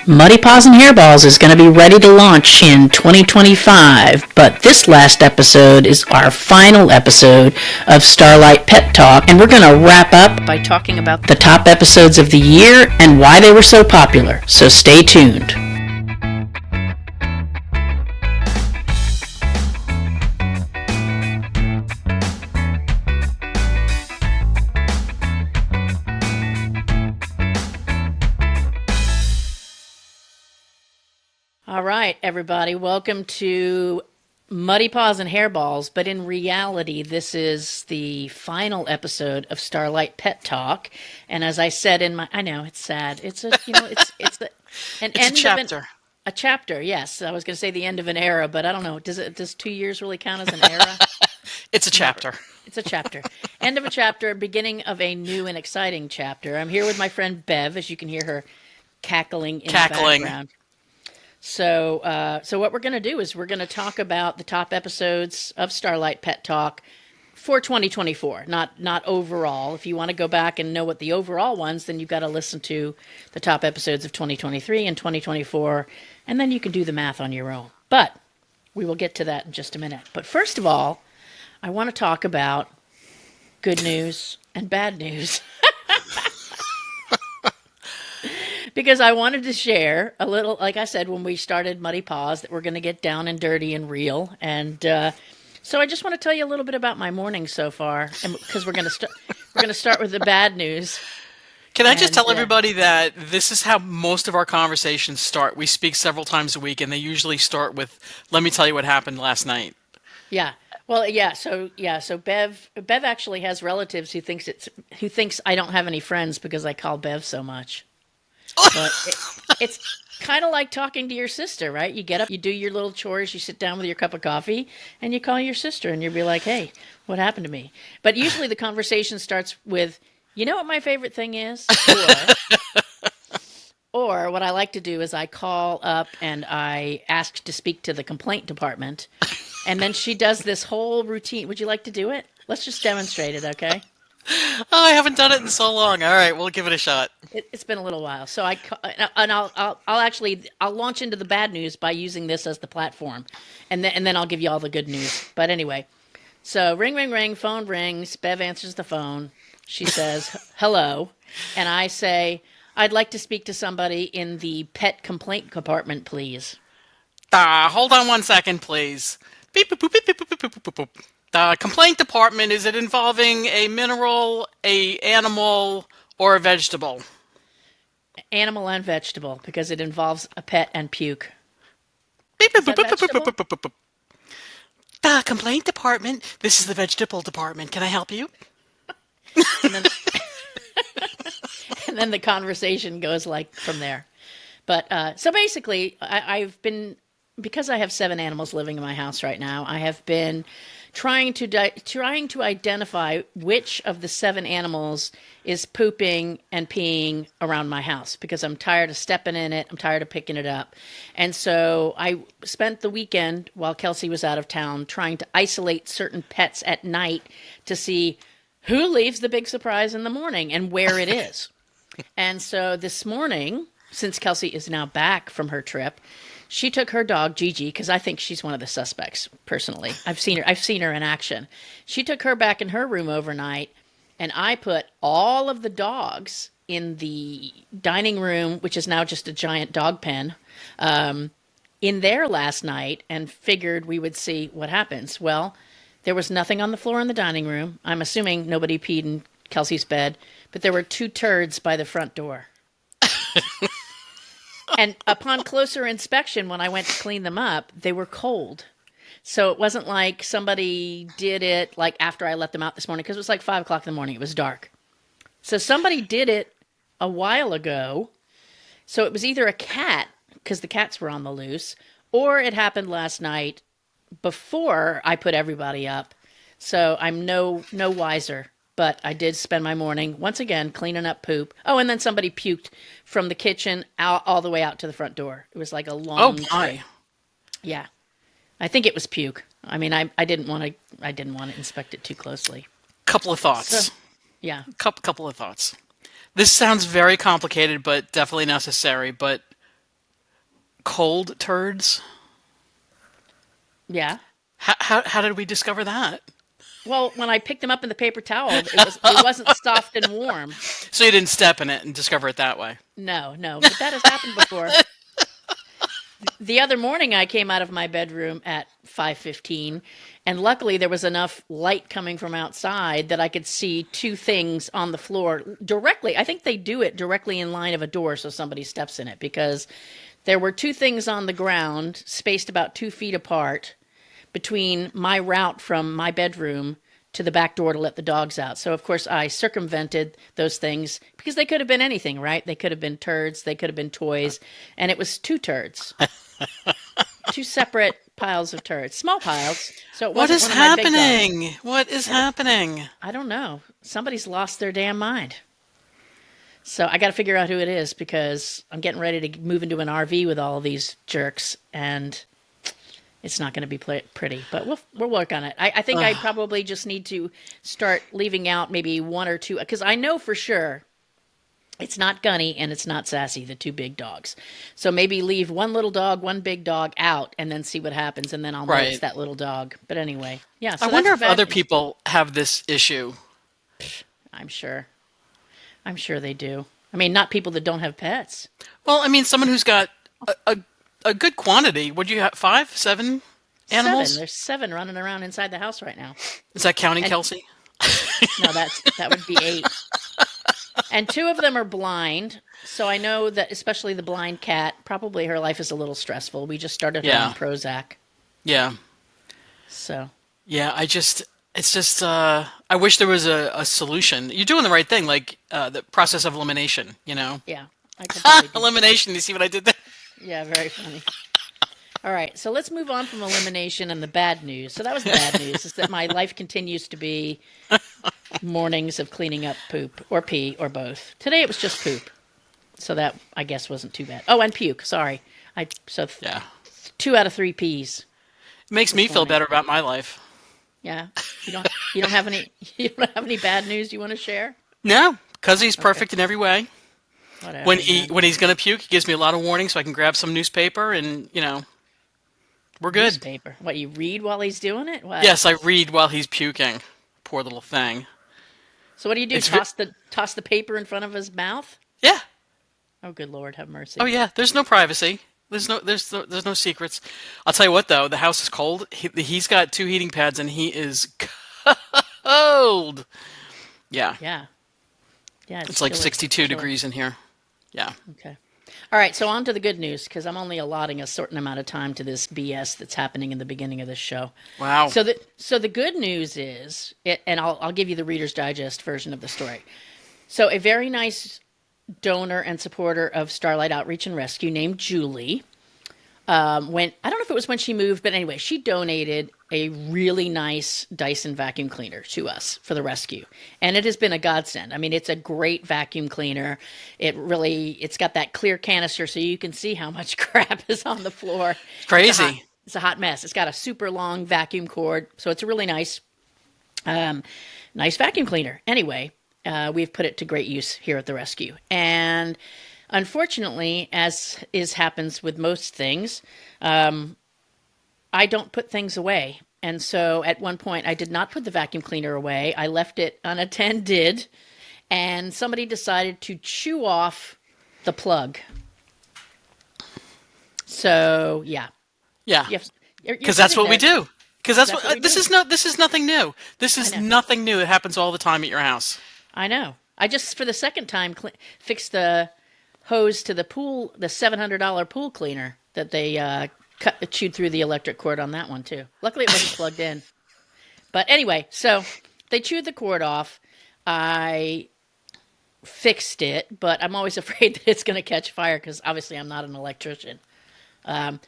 Muddy Paws and Hairballs is going to be ready to launch in 2025, but this last episode is our final episode of Starlight Pet Talk, and we're going to wrap up by talking about the top episodes of the year and why they were so popular. So stay tuned. All right, everybody, welcome to Muddy Paws and Hairballs, but in reality, this is the final episode of Starlight Pet Talk. And as I said in my, I know it's sad. It's a, an It's a end of chapter. a chapter. Yes, I was going to say the end of an era, but I don't know. Does 2 years really count as an era? It's a Not. chapter. It's a chapter. End of a chapter, beginning of a new and exciting chapter. I'm here with my friend Bev, as you can hear her cackling in the Cackling. background. So what we're going to do is we're going to talk about the top episodes of Starlight Pet Talk for 2024, not overall. If you want to go back and know what the overall ones, then you've got to listen to the top episodes of 2023 and 2024, and then you can do the math on your own. But we will get to that in just a minute. But first of all, I want to talk about good news and bad news. Because I wanted to share a little, like I said, when we started Muddy Paws, that we're going to get down and dirty and real. And so I just want to tell you a little bit about my morning so far, and because we're going to start with the bad news. Can I just And tell everybody that this is how most of our conversations start? We speak several times a week, and they usually start with, "Let me tell you what happened last night." yeah, well, so Bev actually has relatives who thinks I don't have any friends because I call Bev so much. But it's kind of like talking to your sister, right? You get up, you do your little chores, you sit down with your cup of coffee, and you call your sister, and you'll be like, "Hey, what happened to me?" But usually the conversation starts with, "You know what my favorite thing is?" Or what I like to do is I call up and I ask to speak to the complaint department, and then she does this whole routine. Would you like to do it? Let's just demonstrate it, okay? Oh, I haven't done it in so long. All right, we'll give it a shot. It's been a little while, so I'll launch into the bad news by using this as the platform, and then I'll give you all the good news. But anyway, so ring ring ring, phone rings. Bev answers the phone. She says hello, and I say I'd like to speak to somebody in the pet complaint department, please. Hold on one second, please. Beep, boop, boop, beep, boop, boop, boop, boop, boop. The complaint department, is it involving a mineral, a animal, or a vegetable? Animal and vegetable because it involves a pet and puke. Beep, Is boop, boop, that boop, boop, boop, vegetable? boop, boop, boop. The complaint department, this is the vegetable department. Can I help you? And then and then the conversation goes like from there. But so basically, I've been because I have 7 animals living in my house right now. I have been trying to identify which of the 7 animals is pooping and peeing around my house because I'm tired of stepping in it. I'm tired of picking it up, and so I spent the weekend while Kelsey was out of town trying to isolate certain pets at night to see who leaves the big surprise in the morning and where it is. And so this morning, since Kelsey is now back from her trip, she took her dog Gigi because I think she's one of the suspects. Personally, I've seen her in action. She took her back in her room overnight, and I put all of the dogs in the dining room, which is now just a giant dog pen, in there last night, and figured we would see what happens. Well, there was nothing on the floor in the dining room. I'm assuming nobody peed in Kelsey's bed, but there were 2 turds by the front door. And upon closer inspection, when I went to clean them up, they were cold. So it wasn't like somebody did it like after I let them out this morning because it was like 5 o'clock in the morning. It was dark. So somebody did it a while ago. So it was either a cat because the cats were on the loose, or it happened last night before I put everybody up. So I'm no wiser. But I did spend my morning once again cleaning up poop. Oh, and then somebody puked from the kitchen out all the way out to the front door. It was like a Oh long my. trail. Yeah, I think it was puke. I mean, I didn't want to inspect it too closely. Couple of So thoughts. yeah, Couple of thoughts. This sounds very complicated, but definitely necessary. But cold turds. Yeah. How did we discover that? Well, when I picked them up in the paper towel, it wasn't soft and warm. So you didn't step in it and discover it that way. No, no, but that has happened before. The other morning I came out of my bedroom at 5:15 and luckily there was enough light coming from outside that I could see two things on the floor directly. I think they do it directly in line of a door so somebody steps in it because there were two things on the ground spaced about 2 feet apart between my route from my bedroom to the back door to let the dogs out. So, of course, I circumvented those things because they could have been anything, right? They could have been turds, they could have been toys, and it was two turds, two separate piles of turds, small piles. So it What wasn't is one of my big dogs. happening? What is happening? I don't know. Somebody's lost their damn mind. So I got to figure out who it is because I'm getting ready to move into an RV with all of these jerks, and it's not going to be pretty, but we'll work on it. I think I probably just need to start leaving out maybe one or two, because I know for sure it's not Gunny and it's not Sassy, the two big dogs. So maybe leave one little dog, one big dog out, and then see what happens, and then I'll notice Right. that little dog. But anyway, yeah. So I that's wonder the if bad other news. people have this issue. I'm sure. I'm sure they do. I mean, not people that don't have pets. Well, I mean, someone who's got a good quantity. Would you have 5, 7 animals? 7. There's 7 running around inside the house right now. Is that counting And Kelsey? no, that would be 8. And 2 of them are blind, so I know that especially the blind cat, probably her life is a little stressful. We just started her Yeah. on Prozac, Yeah. so Yeah, it's just, I wish there was a solution. You're doing the right thing, like the process of elimination, you know? yeah, I could probably do. Elimination, you see what I did there? Yeah, very funny. All right, so let's move on from elimination and the bad news. So that was the bad news, is that my life continues to be mornings of cleaning up poop or pee or both. Today it was just poop, so that I guess wasn't too bad. Oh, and puke. Sorry, Yeah. 2 out of 3 pees. It makes me feel morning. better about my life. Yeah, you don't have any you don't have any bad news you want to share? No, because he's perfect in every way. Whatever. When man. when he's gonna puke, he gives me a lot of warning so I can grab some newspaper and we're good. Newspaper. What, you read while he's doing it? What? Yes, I read while he's puking. Poor little thing. So what do you do? It's Toss the paper in front of his mouth? Yeah. Oh, good Lord, have mercy. Oh yeah. There's no privacy. There's no secrets. I'll tell you what though, the house is cold. He's got 2 heating pads and he is cold. Yeah. Yeah. Yeah. It's like killer, 62 killer. degrees in here. Yeah. Okay. All right, so on to the good news, because I'm only allotting a certain amount of time to this BS that's happening in the beginning of this show. Wow. So the good news is, and I'll give you the Reader's Digest version of the story. So a very nice donor and supporter of Starlight Outreach and Rescue named Julie, I don't know if it was when she moved, but anyway, she donated a really nice Dyson vacuum cleaner to us for the rescue. And it has been a godsend. I mean, it's a great vacuum cleaner. It's got that clear canister so you can see how much crap is on the floor. Crazy. It's a hot mess. It's got a super long vacuum cord. So it's a really nice vacuum cleaner. Anyway, we've put it to great use here at the rescue. And unfortunately, as happens with most things, I don't put things away. And so at one point, I did not put the vacuum cleaner away. I left it unattended, and somebody decided to chew off the plug. So, yeah. Yeah. You're Because that's sitting what we there. do. Because that's That's what what we this do. is not. This is nothing new. This is I know. nothing new. It happens all the time at your house. I know. I just, for the second time, fixed the hose to the pool, the $700 pool cleaner that they chewed through the electric cord on that one, too. Luckily, it wasn't plugged in. But anyway, so they chewed the cord off. I fixed it, but I'm always afraid that it's going to catch fire because obviously I'm not an electrician.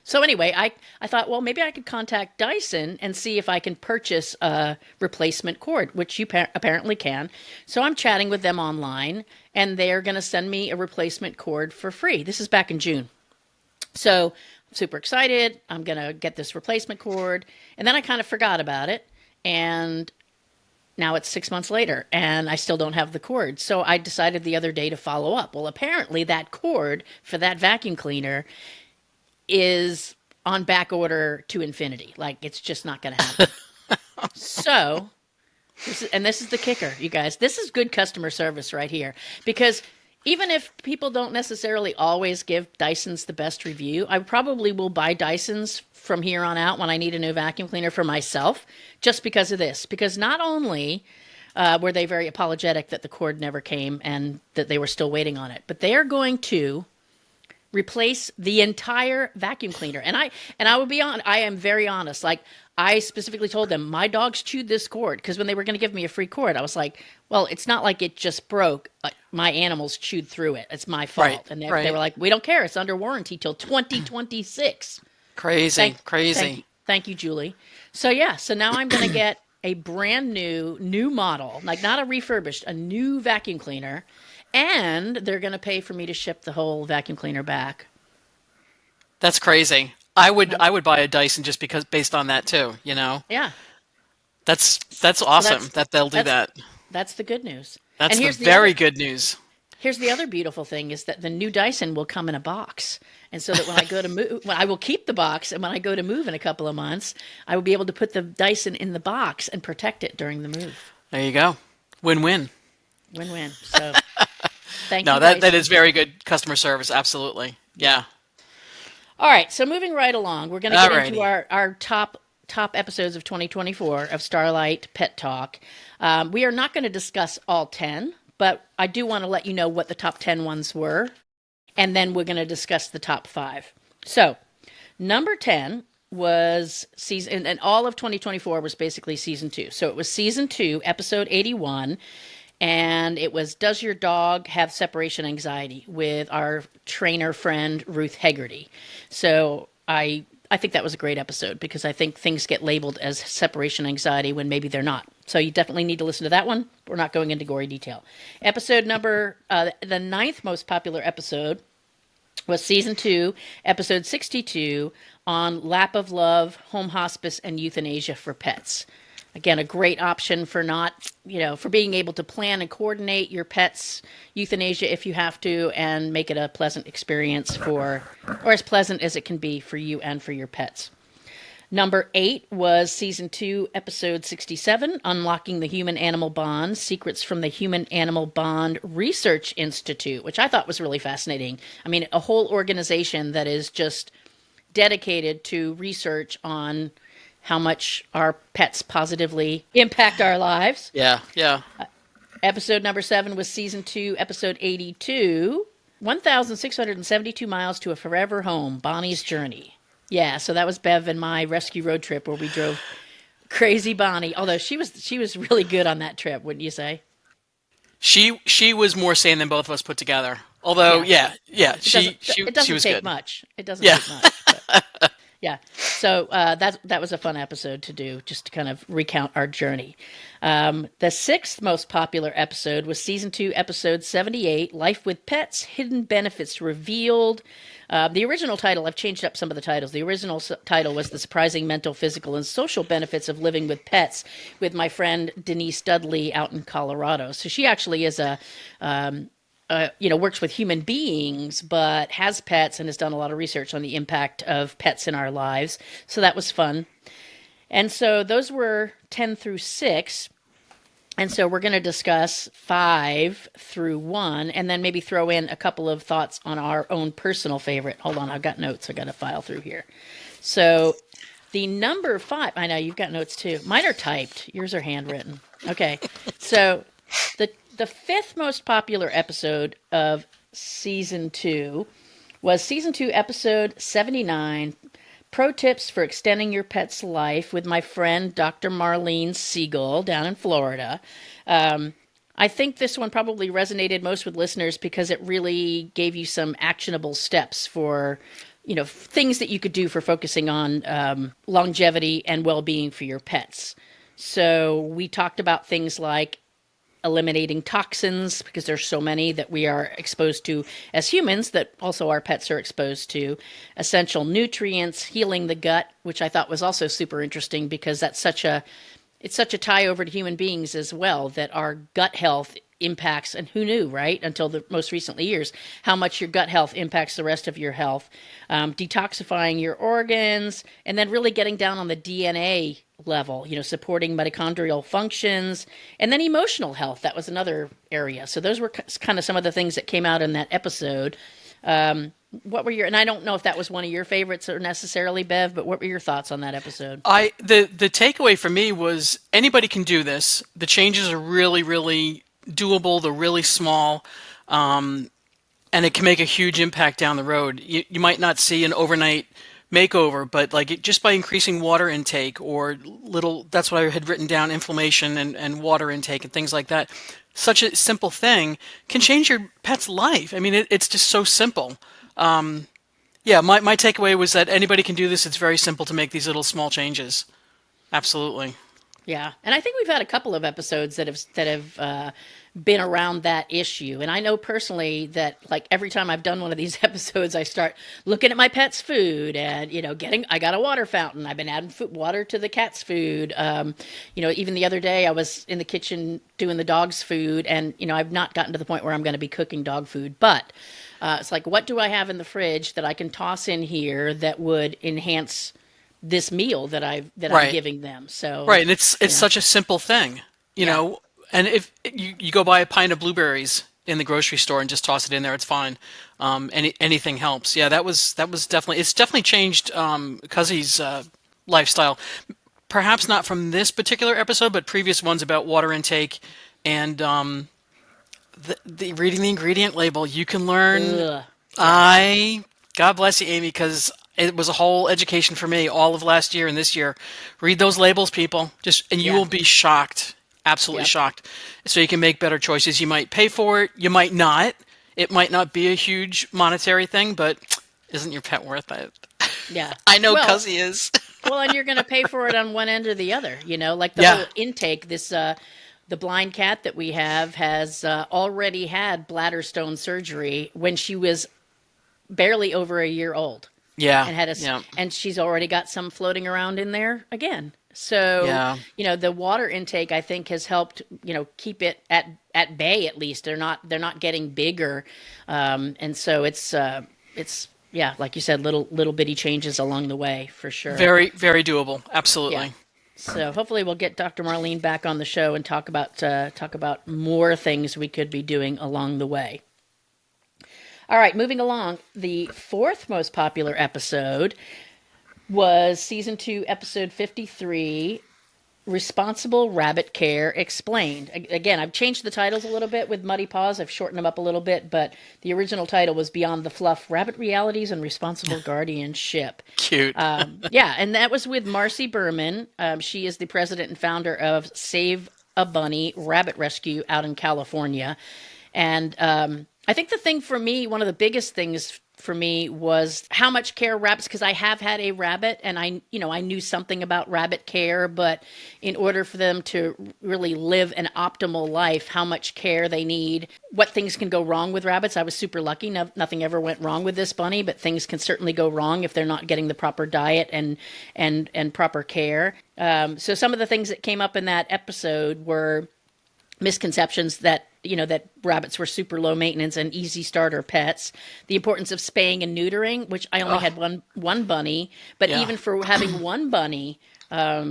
So anyway, I thought, well, maybe I could contact Dyson and see if I can purchase a replacement cord, which you apparently can. So I'm chatting with them online, and they're going to send me a replacement cord for free. This is back in June. So I'm super excited. I'm going to get this replacement cord. And then I kind of forgot about it. And now it's 6 months later, and I still don't have the cord. So I decided the other day to follow up. Well, apparently that cord for that vacuum cleaner is on back order to infinity. Like it's just not going to happen. So, this is the kicker, you guys. This is good customer service right here. Because even if people don't necessarily always give Dysons the best review, I probably will buy Dysons from here on out when I need a new vacuum cleaner for myself, just because of this. Because not only were they very apologetic that the cord never came and that they were still waiting on it, but they are going to replace the entire vacuum cleaner. And I will be on. I am very honest. Like I specifically told them my dogs chewed this cord because when they were going to give me a free cord, I was like, well, it's not like it just broke. My animals chewed through it. It's my fault. Right, And they right. were like, we don't care. It's under warranty till 2026. Crazy, Thank, crazy. thank you, Julie. So yeah, so now I'm going to get a brand new model, like not a refurbished, a new vacuum cleaner, and they're going to pay for me to ship the whole vacuum cleaner back. That's crazy. I would buy a Dyson just because based on that too, you know. Yeah. That's So awesome that they'll do that's that. that's the good news. And That's the very good news. here's the other beautiful thing is that the new Dyson will come in a box. And so that when I go to move, when I will keep the box, and when I go to move in a couple of months, I will be able to put the Dyson in the box and protect it during the move. There you go. Win-win. Win-win. So thank No, you, that Dyson. is very good customer service. Absolutely. Yeah. All right, so moving right along, we're going to get into Alrighty. our top episodes of 2024 of Starlight Pet Talk. We are not going to discuss all 10, but I do want to let you know what the top 10 ones were, and then we're going to discuss the top 5. So, number 10 was season, and all of 2024 was basically season 2. So it was season 2, episode 81, and it was Does Your Dog Have Separation Anxiety with our trainer friend Ruth Hegarty. So I think that was a great episode because I think things get labeled as separation anxiety when maybe they're not. So you definitely need to listen to that one. We're not going into gory detail. Episode number the ninth most popular episode was season 2, episode 62 on Lap of Love, home hospice, and euthanasia for pets. Again, a great option for not, for being able to plan and coordinate your pet's euthanasia if you have to and make it a pleasant experience or as pleasant as it can be for you and for your pets. Number 8 was season 2, episode 67, Unlocking the Human Animal Bond, Secrets from the Human Animal Bond Research Institute, which I thought was really fascinating. I mean, a whole organization that is just dedicated to research on how much our pets positively impact our lives. Yeah. Yeah. Episode number 7 was season 2, episode 82, 1,672 miles to a forever home, Bonnie's Journey. Yeah, so that was Bev and my rescue road trip where we drove crazy Bonnie. Although she was really good on that trip, wouldn't you say? She was more sane than both of us put together. Although, Yeah. yeah, It doesn't she it she doesn't was take good. much. It doesn't Yeah. take much. But yeah. So that was a fun episode to do, just to kind of recount our journey. The sixth most popular episode was season 2, episode 78, Life with Pets, Hidden Benefits Revealed. The original title, I've changed up some of the titles. The original title was The Surprising Mental, Physical, and Social Benefits of Living with Pets with my friend Denise Dudley out in Colorado. So she actually is works with human beings, but has pets and has done a lot of research on the impact of pets in our lives. So that was fun. And so those were 10 through 6. And so we're going to discuss 5 through 1 and then maybe throw in a couple of thoughts on our own personal favorite. Hold on, I've got notes. I've got to file through here. So the number 5, I know you've got notes too. Mine are typed. Yours are handwritten. Okay. So the fifth most popular episode of season 2 was season 2, episode 79, Pro Tips for Extending Your Pet's Life with my friend Dr. Marlene Siegel down in Florida. I think this one probably resonated most with listeners because it really gave you some actionable steps for, things that you could do for focusing on longevity and well-being for your pets. So we talked about things like eliminating toxins because there's so many that we are exposed to as humans that also our pets are exposed to, essential nutrients, healing the gut, which I thought was also super interesting because it's such a tie over to human beings as well, that our gut health impacts, and who knew, right? Until the most recent years, how much your gut health impacts the rest of your health, detoxifying your organs, and then really getting down on the DNA level, supporting mitochondrial functions, and then emotional health. That was another area. So those were kind of some of the things that came out in that episode. What were and I don't know if that was one of your favorites or necessarily, Bev, but what were your thoughts on that episode? The takeaway for me was anybody can do this. The changes are really, really doable. They're really small, and it can make a huge impact down the road. You might not see an overnight makeover, but just by increasing water intake or that's what I had written down, inflammation and water intake and things like that. Such a simple thing can change your pet's life. I mean, it's just so simple. Yeah, my takeaway was that anybody can do this. It's very simple to make these little small changes. Absolutely. Yeah, and I think we've had a couple of episodes that have been around that issue. And I know personally that like every time I've done one of these episodes, I start looking at my pet's food and I got a water fountain. I've been adding water to the cat's food. Even the other day I was in the kitchen doing the dog's food, and I've not gotten to the point where I'm going to be cooking dog food, but it's like, what do I have in the fridge that I can toss in here that would enhance this meal that I'm giving them? So right, and it's such a simple thing, and if you go buy a pint of blueberries in the grocery store and just toss it in there, it's fine. Anything helps. Yeah, that was definitely, it's definitely changed Cuzzy's lifestyle. Perhaps not from this particular episode, but previous ones about water intake and the reading the ingredient label. You can learn. God bless you, Amy, because it was a whole education for me all of last year and this year. Read those labels, people. And you will be shocked, absolutely shocked. So you can make better choices. You might pay for it. You might not. It might not be a huge monetary thing, but isn't your pet worth it? Yeah. I know Cuzzy is. Well, and you're going to pay for it on one end or the other, like the whole intake. The blind cat that we have has already had bladder stone surgery when she was barely over a year old. Yeah. And she's already got some floating around in there again. So, the water intake, I think, has helped, keep it at bay, at least. They're not getting bigger. And so it's like you said, little bitty changes along the way for sure. Very, very doable. Absolutely. Yeah. So hopefully we'll get Dr. Marlene back on the show and talk about more things we could be doing along the way. All right, moving along. The fourth most popular episode was season 2, episode 53, Responsible Rabbit Care Explained. Again, I've changed the titles a little bit with Muddy Paws. I've shortened them up a little bit, but the original title was Beyond the Fluff, Rabbit Realities and Responsible Guardianship. Cute. And that was with Marcy Berman. She is the president and founder of Save a Bunny Rabbit Rescue out in California. And I think the thing for me, one of the biggest things for me was how much care rabbits, because I have had a rabbit and I knew something about rabbit care, but in order for them to really live an optimal life, how much care they need, what things can go wrong with rabbits. I was super lucky. Nothing ever went wrong with this bunny, but things can certainly go wrong if they're not getting the proper diet and proper care. So some of the things that came up in that episode were misconceptions that rabbits were super low maintenance and easy starter pets. The importance of spaying and neutering, which I only had one bunny, but even for having one bunny, how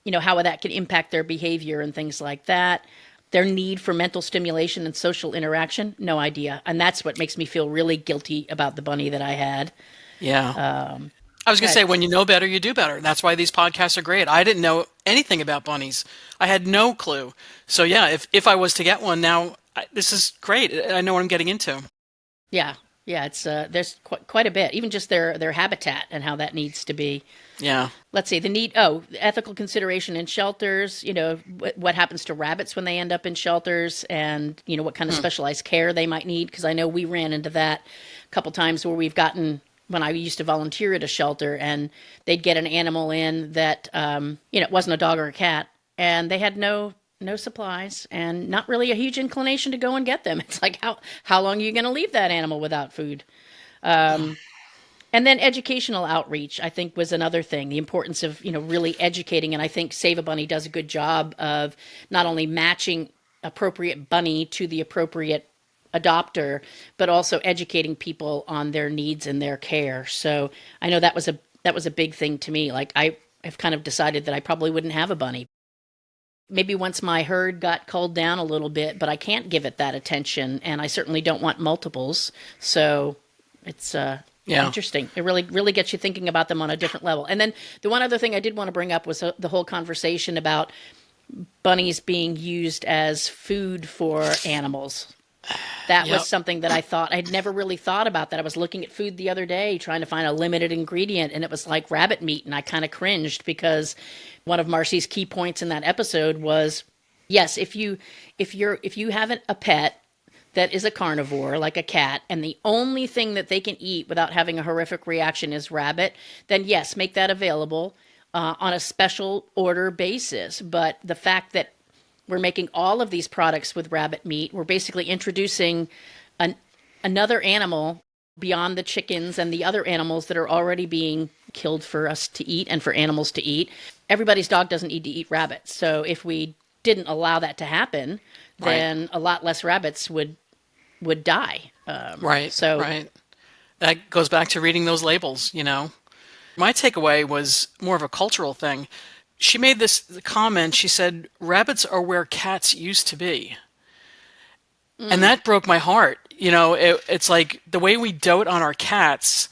that can impact their behavior and things like that. Their need for mental stimulation and social interaction, no idea. And that's what makes me feel really guilty about the bunny that I had. Yeah. I was going to say, when you know better, you do better. That's why these podcasts are great. I didn't know anything about bunnies. I had no clue. So yeah, if I was to get one now, this is great. I know what I'm getting into. Yeah. It's there's quite a bit, even just their habitat and how that needs to be. Yeah. Let's see, ethical consideration in shelters, what happens to rabbits when they end up in shelters, and, what kind of specialized care they might need. Because I know we ran into that a couple times where when I used to volunteer at a shelter, and they'd get an animal in that, it wasn't a dog or a cat, and they had no supplies and not really a huge inclination to go and get them. It's like, how long are you going to leave that animal without food? And then educational outreach, I think, was another thing. The importance of, really educating. And I think Save a Bunny does a good job of not only matching appropriate bunny to the appropriate adopter, but also educating people on their needs and their care. So I know that was a big thing to me. Like I have kind of decided that I probably wouldn't have a bunny. Maybe once my herd got culled down a little bit, but I can't give it that attention, and I certainly don't want multiples. So it's Yeah. interesting. It really gets you thinking about them on a different level. And then the one other thing I did want to bring up was the whole conversation about bunnies being used as food for animals. That Yep. was something that I thought I'd never really thought about. That I was looking at food the other day trying to find a limited ingredient, and it was like rabbit meat, and I kind of cringed because one of Marcy's key points in that episode was, yes, if you have a pet that is a carnivore like a cat, and the only thing that they can eat without having a horrific reaction is rabbit, then yes, make that available on a special order basis. But the fact that we're making all of these products with rabbit meat, we're basically introducing another animal beyond the chickens and the other animals that are already being killed for us to eat and for animals to eat. Everybody's dog doesn't need to eat rabbits. So if we didn't allow that to happen, then a lot less rabbits would die. Right. So Right. That goes back to reading those labels, you know. My takeaway was more of a cultural thing. She made this comment. She said, rabbits are where cats used to be. And that broke my heart. You know, it's like the way we dote on our cats,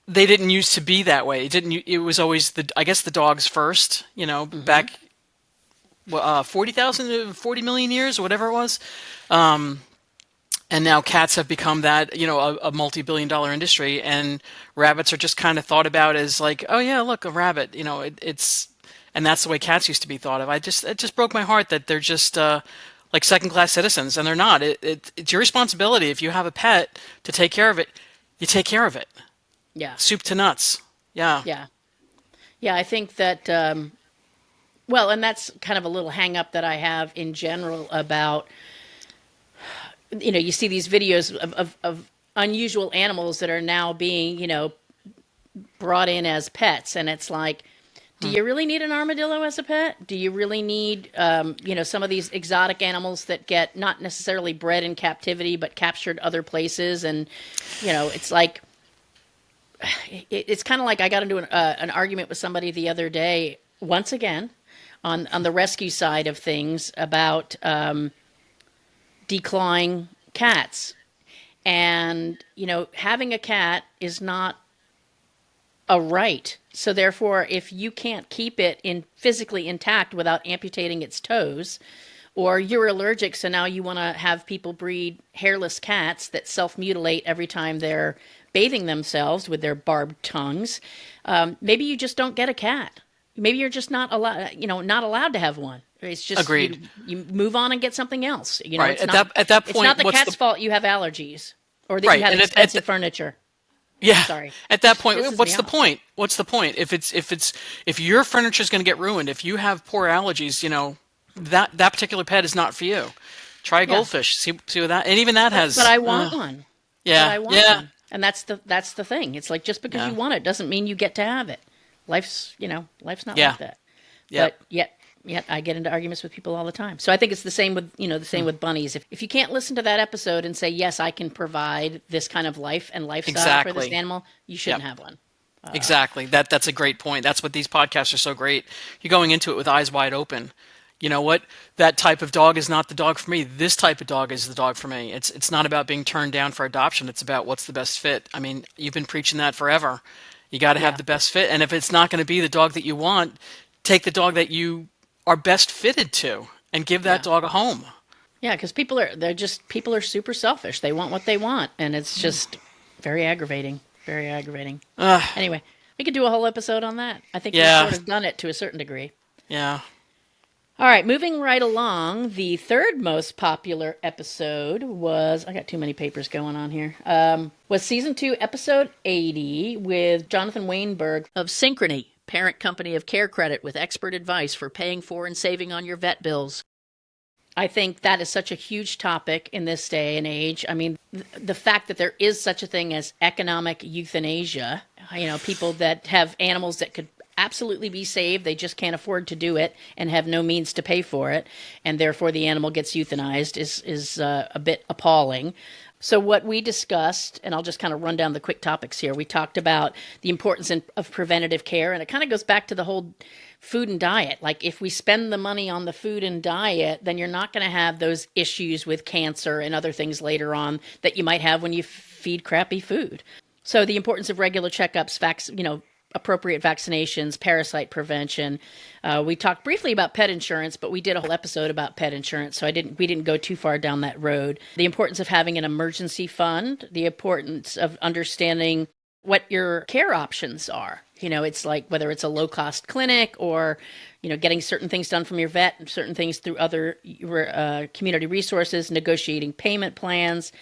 they didn't used to be that way. It was always I guess the dogs first, you know, back 40,000 to 40 million years or whatever it was. And now cats have become that, you know, a multi-billion-dollar industry, and rabbits are just kind of thought about as like, oh yeah, look, a rabbit, you know, and that's the way cats used to be thought of. It just broke my heart that they're just like second-class citizens, and they're not. It's your responsibility if you have a pet to take care of it. You take care of it, yeah, soup to nuts. Yeah, yeah, yeah. I think that well, and that's kind of a little hang up that I have in general about, you know, you see these videos of unusual animals that are now being, you know, brought in as pets, and it's like, do you really need an armadillo as a pet? Do you really need, you know, some of these exotic animals that get not necessarily bred in captivity but captured other places? And you know, it's like, it's kind of like I got into an argument with somebody the other day, once again, on the rescue side of things about declawing cats. And, you know, having a cat is not a right. So therefore, if you can't keep it in physically intact without amputating its toes, or you're allergic, so now you want to have people breed hairless cats that self-mutilate every time they're bathing themselves with their barbed tongues, maybe you just don't get a cat. Maybe you're just not allowed, you know, not allowed to have one. It's just agreed. You move on and get something else. You know, Right. it's At not, that it's point, not the what's cat's fault you have allergies or that right? you have And expensive furniture. yeah. Sorry. At that point, Pisses what's me the off. point? What's the point? If your furniture is going to get ruined, if you have poor allergies, you know, that particular pet is not for you. Try a Yeah. goldfish. See what that, and even that has. But I want one. But Yeah. I want Yeah. one. And that's the thing. It's like, just because Yeah. you want it doesn't mean you get to have it. Life's, you know, life's not Yeah. like that. Yeah. But yet I get into arguments with people all the time. So I think it's the same with, you know, the same with bunnies. If you can't listen to that episode and say, yes, I can provide this kind of life and lifestyle for this Exactly. animal, you shouldn't Yep. have one. Exactly. That's a great point. That's what these podcasts are so great. You're going into it with eyes wide open. You know what? That type of dog is not the dog for me. This type of dog is the dog for me. It's not about being turned down for adoption. It's about what's the best fit. I mean, you've been preaching that forever. You got to have Yeah. the best fit. And if it's not going to be the dog that you want, take the dog that you are best fitted to and give that Yeah. dog a home. Yeah, because people are super selfish. They want what they want, and it's just very aggravating. Very aggravating. Anyway, we could do a whole episode on that. I think we've Yeah. sort of done it to a certain degree. Yeah. All right, moving right along, the third most popular episode was, I got too many papers going on here, was season 2, episode 80, with Jonathan Weinberg of Synchrony, parent company of Care Credit, with expert advice for paying for and saving on your vet bills. I think that is such a huge topic in this day and age. I mean, the fact that there is such a thing as economic euthanasia, you know, people that have animals that could absolutely be saved. They just can't afford to do it and have no means to pay for it, and therefore the animal gets euthanized is a bit appalling. So what we discussed, and I'll just kind of run down the quick topics here. We talked about the importance of preventative care, and it kind of goes back to the whole food and diet. Like if we spend the money on the food and diet, then you're not going to have those issues with cancer and other things later on that you might have when you feed crappy food. So the importance of regular checkups, appropriate vaccinations, parasite prevention. We talked briefly about pet insurance, but we did a whole episode about pet insurance, so we didn't go too far down that road. The importance of having an emergency fund, the importance of understanding what your care options are. It's like whether it's a low-cost clinic or, getting certain things done from your vet and certain things through other community resources, negotiating payment plans.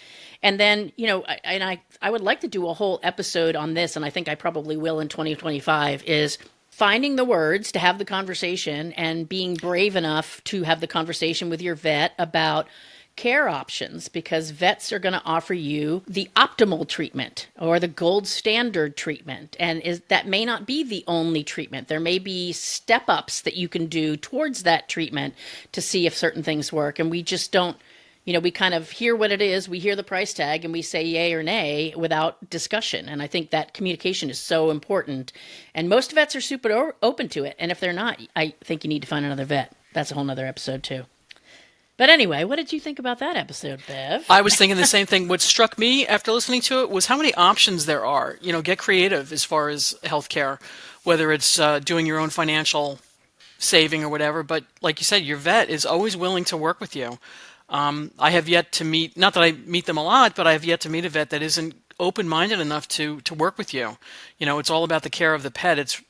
And then, I would like to do a whole episode on this, and I think I probably will in 2025, is finding the words to have the conversation and being brave enough to have the conversation with your vet about care options, because vets are going to offer you the optimal treatment or the gold standard treatment. And that may not be the only treatment. There may be step ups that you can do towards that treatment to see if certain things work. And we just don't, we kind of hear what it is, we hear the price tag, and we say yay or nay without discussion. And I think that communication is so important. And most vets are super open to it. And if they're not, I think you need to find another vet. That's a whole nother episode too. But anyway, what did you think about that episode, Bev? I was thinking the same thing. What struck me after listening to it was how many options there are. Get creative as far as healthcare, whether it's doing your own financial saving or whatever. But like you said, your vet is always willing to work with you. I have yet to meet, not that I meet them a lot, but I have yet to meet a vet that isn't open-minded enough to work with you. It's all about the care of the pet.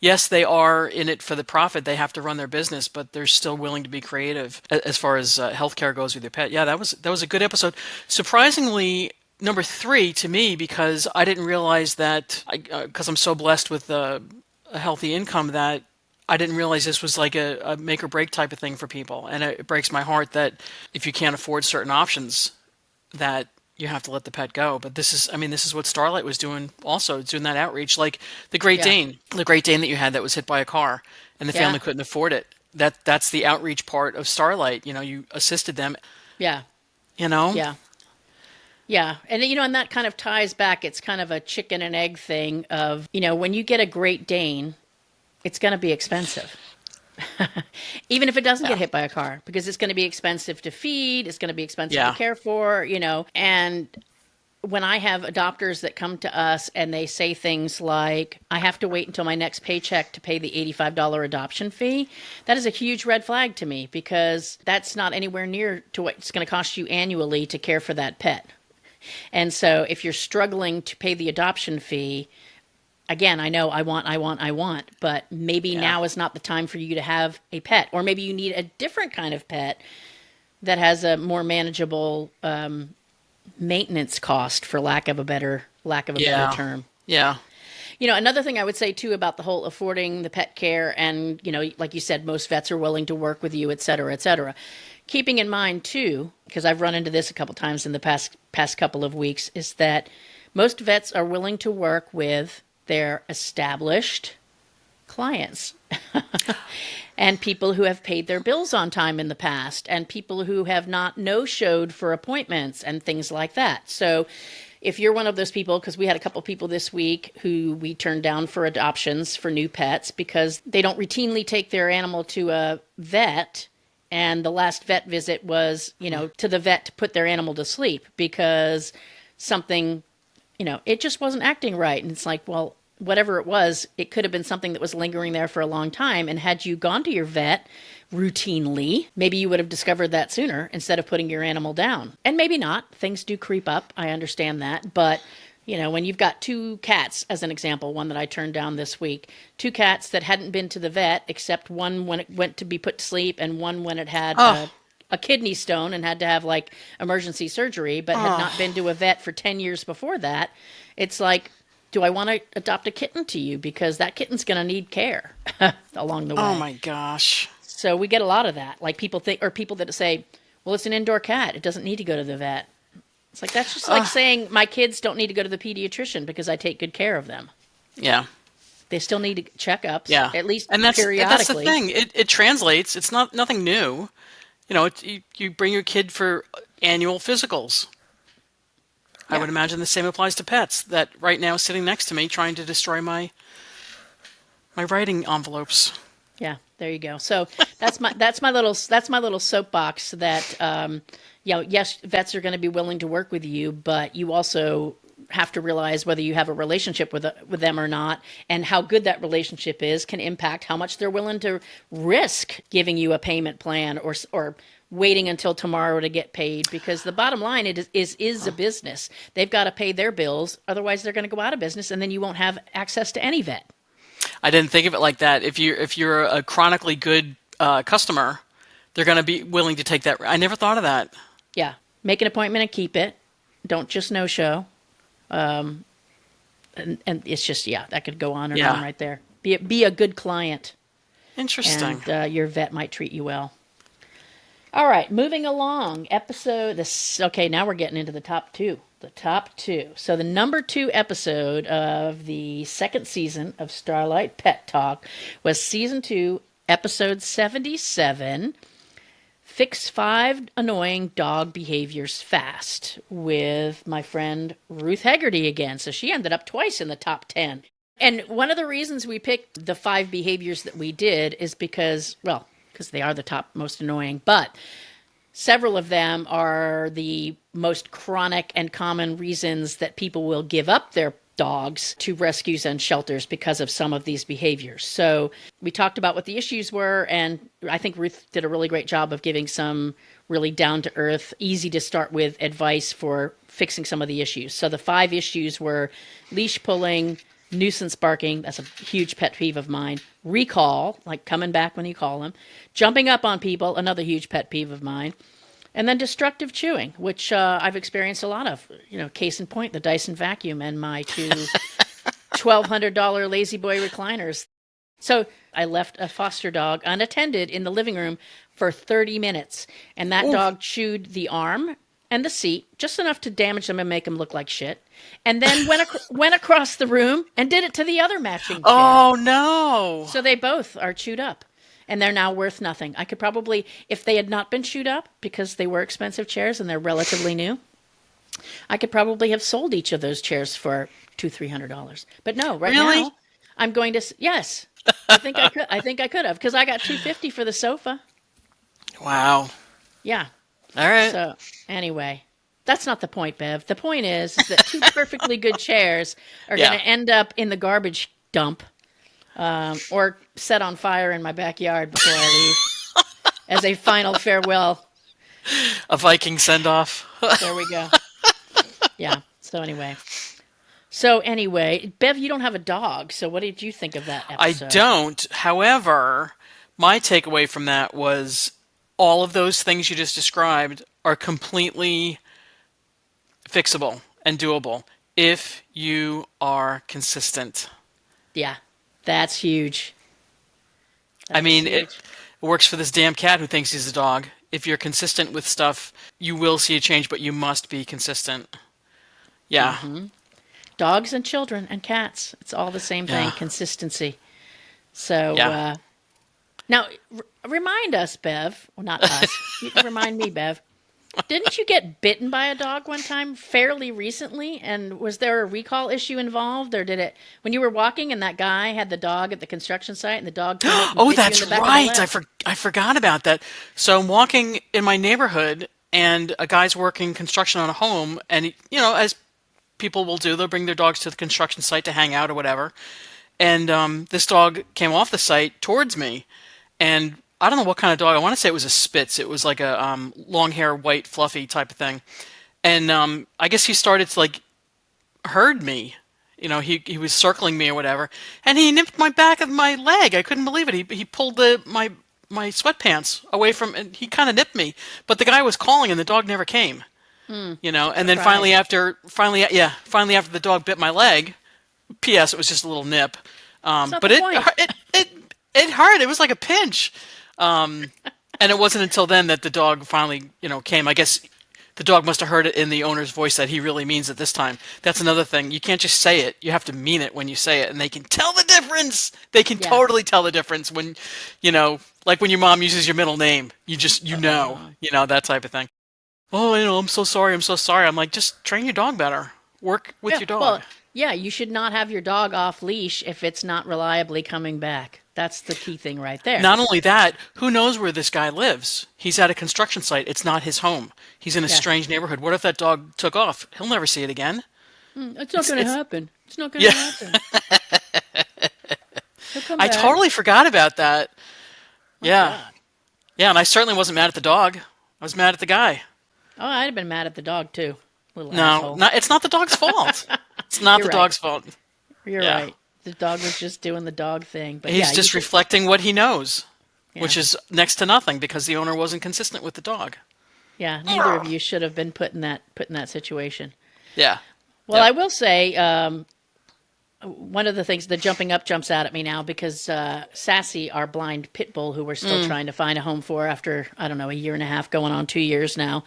Yes, they are in it for the profit. They have to run their business, but they're still willing to be creative as far as healthcare goes with your pet. Yeah, that was a good episode. Surprisingly, number 3 to me, because I didn't realize that, because I'm so blessed with a healthy income, that I didn't realize this was like a make or break type of thing for people. And it breaks my heart that if you can't afford certain options, that you have to let the pet go. But this is what Starlight was doing also, doing that outreach. Like the Great Dane that you had that was hit by a car and the family couldn't afford it. That's the outreach part of Starlight. You assisted them. Yeah. Yeah. Yeah. And, and that kind of ties back. It's kind of a chicken and egg thing of, when you get a Great Dane, it's going to be expensive. Even if it doesn't get hit by a car, because it's going to be expensive to feed, it's going to be expensive to care for, and when I have adopters that come to us and they say things like, I have to wait until my next paycheck to pay the $85 adoption fee, that is a huge red flag to me, because that's not anywhere near to what it's going to cost you annually to care for that pet. And so if you're struggling to pay the adoption fee, again, I know I want, but maybe now is not the time for you to have a pet, or maybe you need a different kind of pet that has a more manageable maintenance cost, for lack of a better term. Yeah. Another thing I would say too about the whole affording the pet care, and like you said, most vets are willing to work with you, et cetera, et cetera. Keeping in mind too, because I've run into this a couple times in the past couple of weeks, is that most vets are willing to work with their established clients and people who have paid their bills on time in the past, and people who have not no-showed for appointments and things like that. So if you're one of those people, because we had a couple of people this week who we turned down for adoptions for new pets because they don't routinely take their animal to a vet, and the last vet visit was, to the vet to put their animal to sleep because something, it just wasn't acting right. And it's like, well, whatever it was, it could have been something that was lingering there for a long time. And had you gone to your vet routinely, maybe you would have discovered that sooner instead of putting your animal down. And maybe not. Things do creep up. I understand that. But, when you've got 2 cats, as an example, one that I turned down this week, 2 cats that hadn't been to the vet, except one when it went to be put to sleep and one when it had a kidney stone and had to have emergency surgery, but had not been to a vet for 10 years before that. It's like, do I want to adopt a kitten to you? Because that kitten's going to need care along the way. Oh my gosh. So we get a lot of that. Like people that say, well, it's an indoor cat. It doesn't need to go to the vet. It's like, that's just like saying my kids don't need to go to the pediatrician because I take good care of them. Yeah. They still need checkups, Yeah, at least and that's the periodically. thing. It translates. It's not nothing new. You bring your kid for annual physicals. I Yeah. would imagine the same applies to pets. That right now is sitting next to me, trying to destroy my writing envelopes. Yeah, there you go. So that's my little soapbox that yes, vets are going to be willing to work with you, but you also have to realize whether you have a relationship with them or not, and how good that relationship is can impact how much they're willing to risk giving you a payment plan or waiting until tomorrow to get paid. Because the bottom line is a business. They've got to pay their bills, otherwise they're going to go out of business, and then you won't have access to any vet. I didn't think of it like that. If you're a chronically good customer, they're going to be willing to take that. I never thought of that. Yeah. Make an appointment and keep it. Don't just no show. And it's just, yeah, that could go on and on Yeah, right there. Be a good client, interesting. and your vet might treat you well. All right, moving along. Okay, now we're getting into the top two. The top two. So the number 2 episode of the second season of Starlight Pet Talk was season 2, episode 77. Fix 5 annoying dog behaviors fast, with my friend Ruth Hegarty again. So she ended up twice in the top 10. And one of the reasons we picked the 5 behaviors that we did is because they are the top most annoying, but several of them are the most chronic and common reasons that people will give up their dogs to rescues and shelters because of some of these behaviors. So we talked about what the issues were, and I think Ruth did a really great job of giving some really down-to-earth, easy to start with advice for fixing some of the issues. So the 5 issues were leash pulling, nuisance barking, that's a huge pet peeve of mine, recall, like coming back when you call them, jumping up on people, another huge pet peeve of mine, and then destructive chewing, which I've experienced a lot of. Case in point, the Dyson vacuum and my 2 $1,200 Lazy Boy recliners. So I left a foster dog unattended in the living room for 30 minutes, and that Ooh. dog chewed the arm and the seat, just enough to damage them and make them look like shit, and then went across the room and did it to the other matching chair. Oh no! So they both are chewed up, and they're now worth nothing. I could probably, if they had not been chewed up, because they were expensive chairs and they're relatively new, I could probably have sold each of those chairs for $200-300. But no, right Really? now I'm going to. Yes, I think I could. I think I could have, because I got $250 for the sofa. Wow. Yeah. All right. So anyway, that's not the point, Bev. The point is that 2 perfectly good chairs are Yeah. going to end up in the garbage dump, or set on fire in my backyard before I leave as a final farewell. A Viking send off. There we go. Yeah. So anyway, Bev, you don't have a dog. So what did you think of that I episode? don't. However, my takeaway from that was all of those things you just described are completely fixable and doable if you are consistent. Yeah. That's huge. I That is mean, huge. it works for this damn cat who thinks he's a dog. If you're consistent with stuff, you will see a change, but you must be consistent. Yeah. Dogs and children and cats. It's all the same thing. Yeah. Consistency. So Yeah. now remind us, Bev. Well, not us. You can remind me, Bev. Didn't you get bitten by a dog one time fairly recently? And was there a recall issue involved, or did it when you were walking and that guy had the dog at the construction site and the dog came up and Oh, bit you in that's the back of the right. leg? I forgot about that. So I'm walking in my neighborhood, and a guy's working construction on a home, and as people will do, they'll bring their dogs to the construction site to hang out or whatever. And this dog came off the site towards me, and I don't know what kind of dog. I want to say it was a Spitz. It was like a long hair, white, fluffy type of thing. And I guess he started to like herd me. He was circling me or whatever, and he nipped my back of my leg. I couldn't believe it. He pulled my sweatpants away from, and he kind of nipped me. But the guy was calling, and the dog never came. And then finally Surprise. after the dog bit my leg. P.S. It was just a little nip. That's not But the point. it hurt. It was like a pinch. And it wasn't until then that the dog finally, came. I guess The dog must have heard it in the owner's voice that he really means it this time. That's another thing. You can't just say it. You have to mean it when you say it, and they can tell the difference. They can Yeah. totally tell the difference when, like when your mom uses your middle name. That type of thing. Oh, I'm so sorry. I'm so sorry. I'm like, just train your dog better. Work with Yeah. your dog. Well, yeah, you should not have your dog off leash if it's not reliably coming back. That's the key thing right there. Not only that, who knows where this guy lives? He's at a construction site. It's not his home. He's in a Yeah. strange neighborhood. What if that dog took off? He'll never see it again. It's not going to It's happen. It's not going to yeah. happen. He'll come I back. totally forgot about that. Yeah. God. Yeah, and I certainly wasn't mad at the dog. I was mad at the guy. Oh, I'd have been mad at the dog too. Little No, asshole. it's not the dog's fault. It's not You're the right. dog's fault. You're Yeah. right. The dog was just doing the dog thing. But He's yeah, you just should- reflecting what he knows, Yeah. which is next to nothing because the owner wasn't consistent with the dog. Yeah, neither of you should have been put in that situation. Yeah. Well, Yep. I will say one of the things, the jumping up jumps out at me now because Sassy, our blind pit bull, who we're still trying to find a home for after, I don't know, a year and a half, going on 2 years now,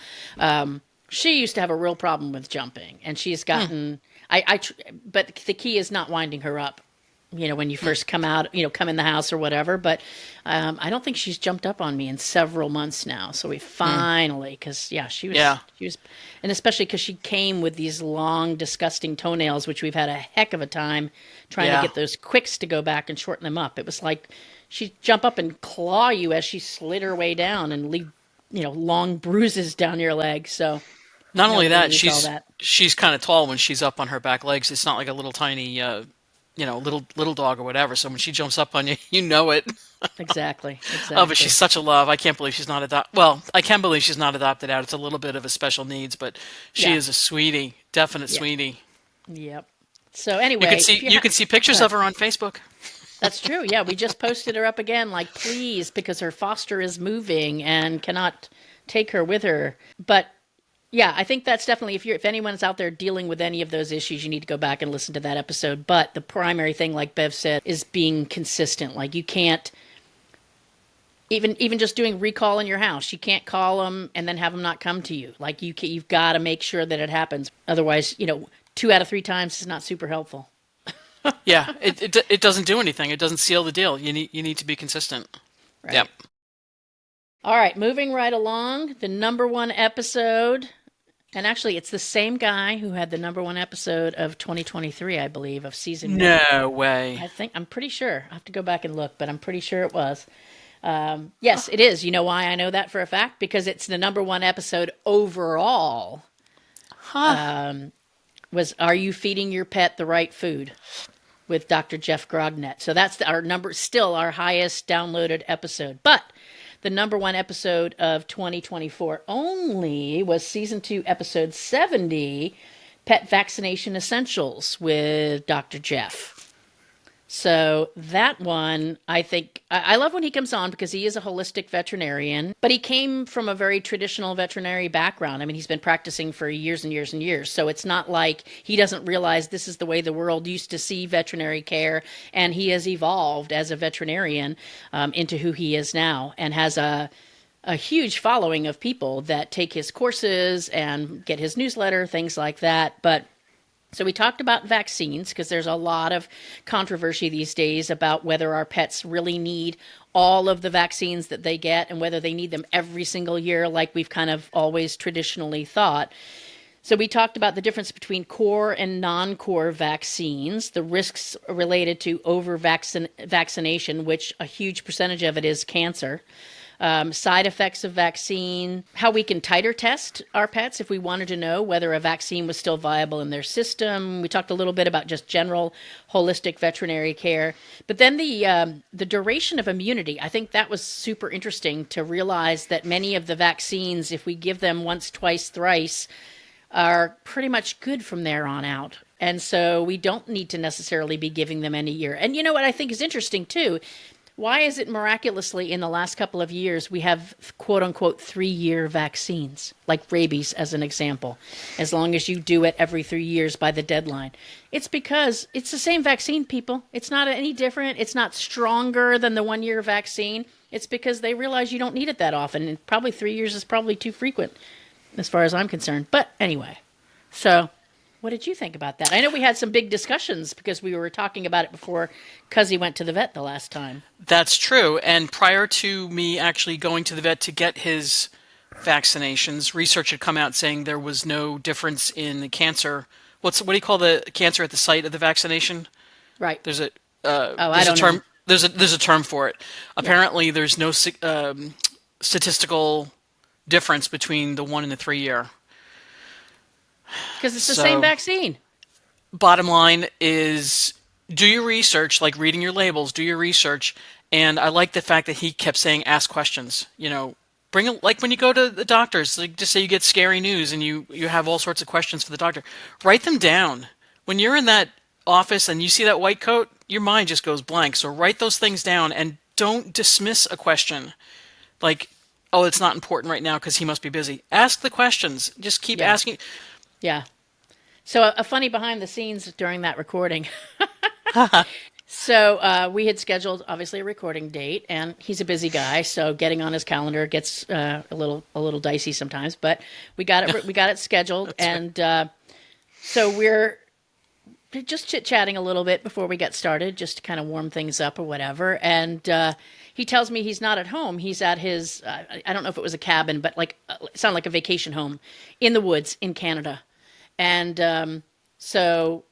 she used to have a real problem with jumping, and she's gotten. But the key is not winding her up. When you first come out, come in the house or whatever. But I don't think she's jumped up on me in several months now. So we finally, because she was, and especially because she came with these long, disgusting toenails, which we've had a heck of a time trying to get those quicks to go back and shorten them up. It was like she'd jump up and claw you as she slid her way down and leave, long bruises down your leg. So Not only that, needs all that. she's kind of tall when she's up on her back legs. It's not like a little tiny, little dog or whatever. So when she jumps up on you, you know it. Exactly. Oh, but she's such a love. I can't believe she's not adopted. Well, I can believe she's not adopted out. It's a little bit of a special needs, but she Yeah. is a sweetie, definite sweetie. Yep. So anyway, You can see if you can see pictures of her on Facebook. That's true. Yeah, we just posted her up again, like, please, because her foster is moving and cannot take her with her. But yeah, I think that's definitely, if anyone's out there dealing with any of those issues, you need to go back and listen to that episode. But the primary thing, like Bev said, is being consistent. Like, you can't, even just doing recall in your house, you can't call them and then have them not come to you. Like, you've got to make sure that it happens. Otherwise, 2 out of 3 times is not super helpful. Yeah, it doesn't do anything. It doesn't seal the deal. You need to be consistent. Right. Yep. All right, moving right along, the number 1 episode, and actually it's the same guy who had the number 1 episode of 2023, I believe, of season 1. No way. I'm pretty sure. I have to go back and look, but I'm pretty sure it was. Yes, it is. You know why I know that for a fact? Because it's the number 1 episode overall. Was Are You Feeding Your Pet the Right Food? With Dr. Jeff Grognet. So that's still our highest downloaded episode. But the number 1 episode of 2024 only was season 2, episode 70, Pet Vaccination Essentials with Dr. Jeff. So that one, I think, I love when he comes on because he is a holistic veterinarian, but he came from a very traditional veterinary background. I mean, he's been practicing for years and years and years. So it's not like he doesn't realize this is the way the world used to see veterinary care. And he has evolved as a veterinarian into who he is now and has a huge following of people that take his courses and get his newsletter, things like that. But so we talked about vaccines because there's a lot of controversy these days about whether our pets really need all of the vaccines that they get and whether they need them every single year like we've kind of always traditionally thought. So we talked about the difference between core and non-core vaccines, the risks related to over-vaccination, which a huge percentage of it is cancer. Side effects of vaccine, how we can titer test our pets if we wanted to know whether a vaccine was still viable in their system. We talked a little bit about just general holistic veterinary care. But then the duration of immunity, I think that was super interesting to realize that many of the vaccines, if we give them once, twice, thrice, are pretty much good from there on out. And so we don't need to necessarily be giving them any year. And you know what I think is interesting too? Why is it miraculously in the last couple of years we have quote unquote 3-year vaccines, like rabies as an example, as long as you do it every 3 years by the deadline? It's because it's the same vaccine, people. It's not any different. It's not stronger than the 1-year vaccine. It's because they realize you don't need it that often. And probably 3 years is probably too frequent. as far as I'm concerned. But anyway, so what did you think about that? I know we had some big discussions because we were talking about it before Cuzzy went to the vet the last time. That's true. And prior to me actually going to the vet to get his vaccinations, research had come out saying there was no difference in the cancer. What do you call the cancer at the site of the vaccination? Right. There's a Oh, I there's a don't know. term there's a term for it. Yeah. Apparently, there's no statistical difference between the 1 and the 3 year. Because it's the same So, vaccine. bottom line is do your research, like reading your labels, do your research. And I like the fact that he kept saying, ask questions. Like when you go to the doctors, like just say you get scary news and you have all sorts of questions for the doctor, write them down. When you're in that office and you see that white coat, your mind just goes blank. So write those things down and don't dismiss a question. Like, oh, it's not important right now because he must be busy. Ask the questions. Just keep Yeah. asking. Yeah. So a funny behind the scenes during that recording. So we had scheduled obviously a recording date, and he's a busy guy, so getting on his calendar gets a little dicey sometimes. But we got it scheduled, That's right. and so we're just chit chatting a little bit before we get started, just to kind of warm things up or whatever. And he tells me he's not at home. He's at his I don't know if it was a cabin, but like it sounded like a vacation home in the woods in Canada. And so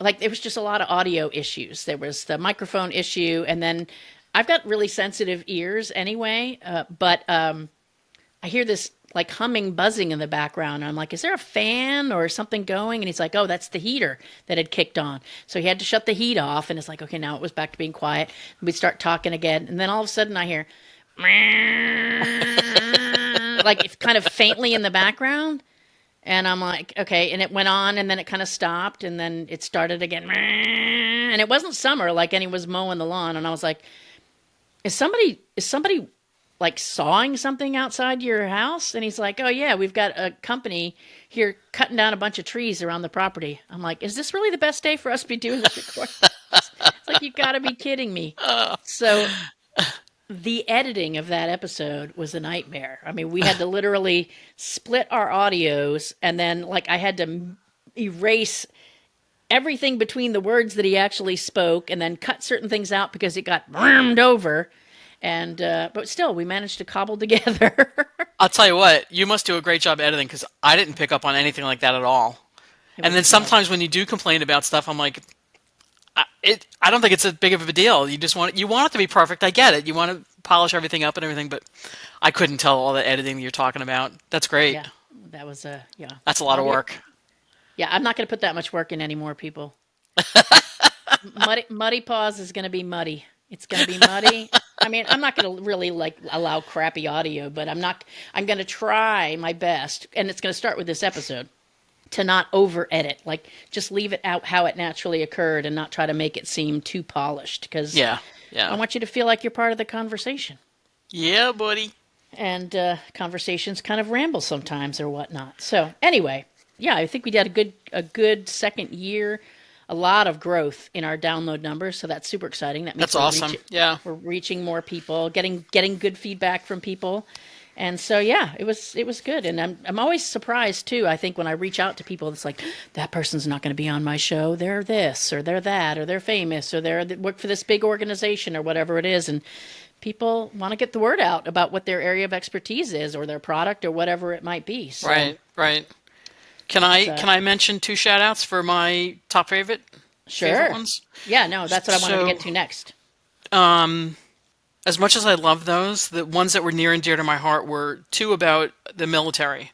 like there was just a lot of audio issues. There was the microphone issue, and then I've got really sensitive ears anyway, but I hear this like humming, buzzing in the background. And I'm like, is there a fan or something going? And he's like, oh, that's the heater that had kicked on. So he had to shut the heat off. And it's like, okay, now it was back to being quiet. And we'd start talking again. And then all of a sudden I hear, like it's kind of faintly in the background. And I'm like, okay. And it went on and then it kind of stopped and then it started again. And it wasn't summer like and he was mowing the lawn. And I was like, is somebody like sawing something outside your house? And he's like, oh yeah, we've got a company here cutting down a bunch of trees around the property. I'm like, is this really the best day for us to be doing this recording? It's like, you gotta be kidding me. So the editing of that episode was a nightmare. I mean, we had to literally split our audios and then like I had to erase everything between the words that he actually spoke and then cut certain things out because it got rammed over. And but still, we managed to cobble together. I'll tell you what, you must do a great job editing because I didn't pick up on anything like that at all. It And then was no. sometimes when you do complain about stuff, I'm like, I don't think it's a big of a deal. You want it to be perfect. I get it. You want to polish everything up and everything, but I couldn't tell all the editing that you're talking about. That's great. Yeah, that was a yeah. That's a lot of work. Yeah, I'm not going to put that much work in anymore, people. Muddy Paws is going to be muddy. It's going to be muddy. I mean, I'm not going to really like allow crappy audio, but I'm not. I'm going to try my best, and it's going to start with this episode to not over edit. Like, just leave it out how it naturally occurred, and not try to make it seem too polished. Because Yeah, I yeah, want you to feel like you're part of the conversation. yeah, buddy. And conversations kind of ramble sometimes or whatnot. So anyway, yeah, I think we did a good second year, a lot of growth in our download numbers. So that's super exciting. That means That's awesome. Yeah, we're reaching more people, getting good feedback from people. And so yeah, it was good. And I'm always surprised too. I think when I reach out to people, it's like that person's not going to be on my show. They're this or they're that or they're famous or they work for this big organization or whatever it is. And people want to get the word out about what their area of expertise is or their product or whatever it might be. So right, right. Can it's I can I mention two shout outs for my top favorite sure. ones? Yeah, no, that's what I wanted to get So, to next. as much as I love those, the ones that were near and dear to my heart were two about the military.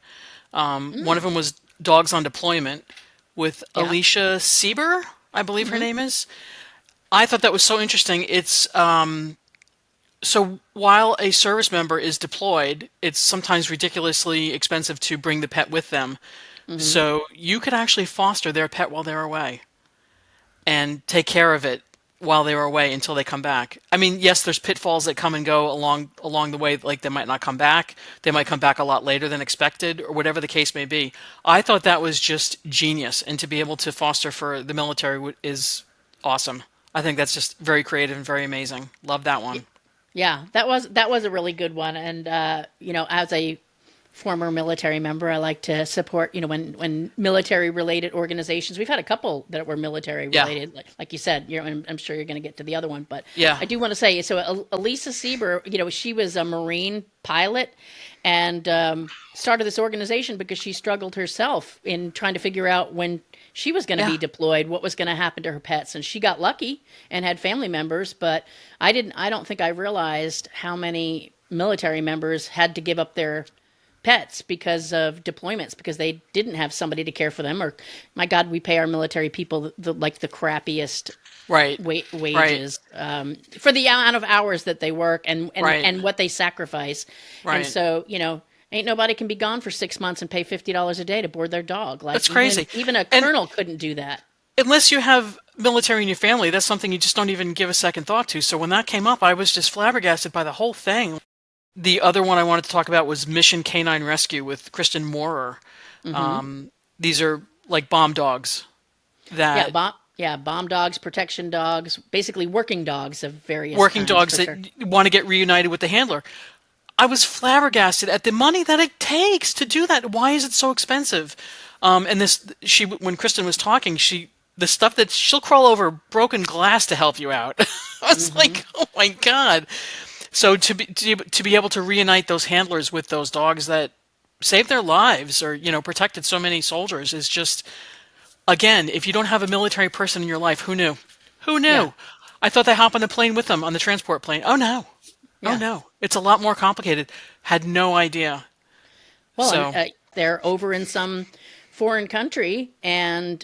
One of them was Dogs on Deployment with Yeah. Alicia Sieber, I believe her Hmm. name is. I thought that was so interesting. It's so while a service member is deployed, it's sometimes ridiculously expensive to bring the pet with them. Hmm. So you could actually foster their pet while they're away and take care of it while they were away until they come back. I mean, yes, there's pitfalls that come and go along the way, like they might not come back, they might come back a lot later than expected, or whatever the case may be. I thought that was just genius, and to be able to foster for the military is awesome. I think that's just very creative and very amazing. Love that one. Yeah, that was a really good one. And as a former military member. I like to support, when military related organizations. We've had a couple that were military Yeah. related, like you said. I'm sure you're going to get to the other one, but Yeah. I do want to say so. Elisa Sieber, she was a Marine pilot and started this organization because she struggled herself in trying to figure out when she was going to Yeah. be deployed, what was going to happen to her pets, and she got lucky and had family members. But I didn't. I don't think I realized how many military members had to give up their pets because of deployments because they didn't have somebody to care for them. Or my God, we pay our military people the crappiest Right. Right. wages for the amount of hours that they work Right. and what they sacrifice. And Right. so, ain't nobody can be gone for 6 months and pay $50 a day to board their dog. Like That's crazy. even a And colonel couldn't do that. unless you have military in your family, that's something you just don't even give a second thought to. So when that came up, I was just flabbergasted by the whole thing. The other one I wanted to talk about was Mission Canine Rescue with Kristen Moorer. Hmm. These are like bomb dogs Yeah, that bomb dogs, protection dogs, basically working dogs of various working kinds dogs for that sure. want to get reunited with the handler. I was flabbergasted at the money that it takes to do that. Why is it so expensive? And when Kristen was talking, the stuff that she'll crawl over broken glass to help you out. I was Hmm. like, oh my God. So to be able to reunite those handlers with those dogs that saved their lives or protected so many soldiers is just, again, if you don't have a military person in your life, who knew? Who Yeah, knew? I thought they hop on the plane with them on the transport plane. Oh no. Oh yeah. no. It's a lot more complicated. Had no idea. Well, and So, they're over in some foreign country, and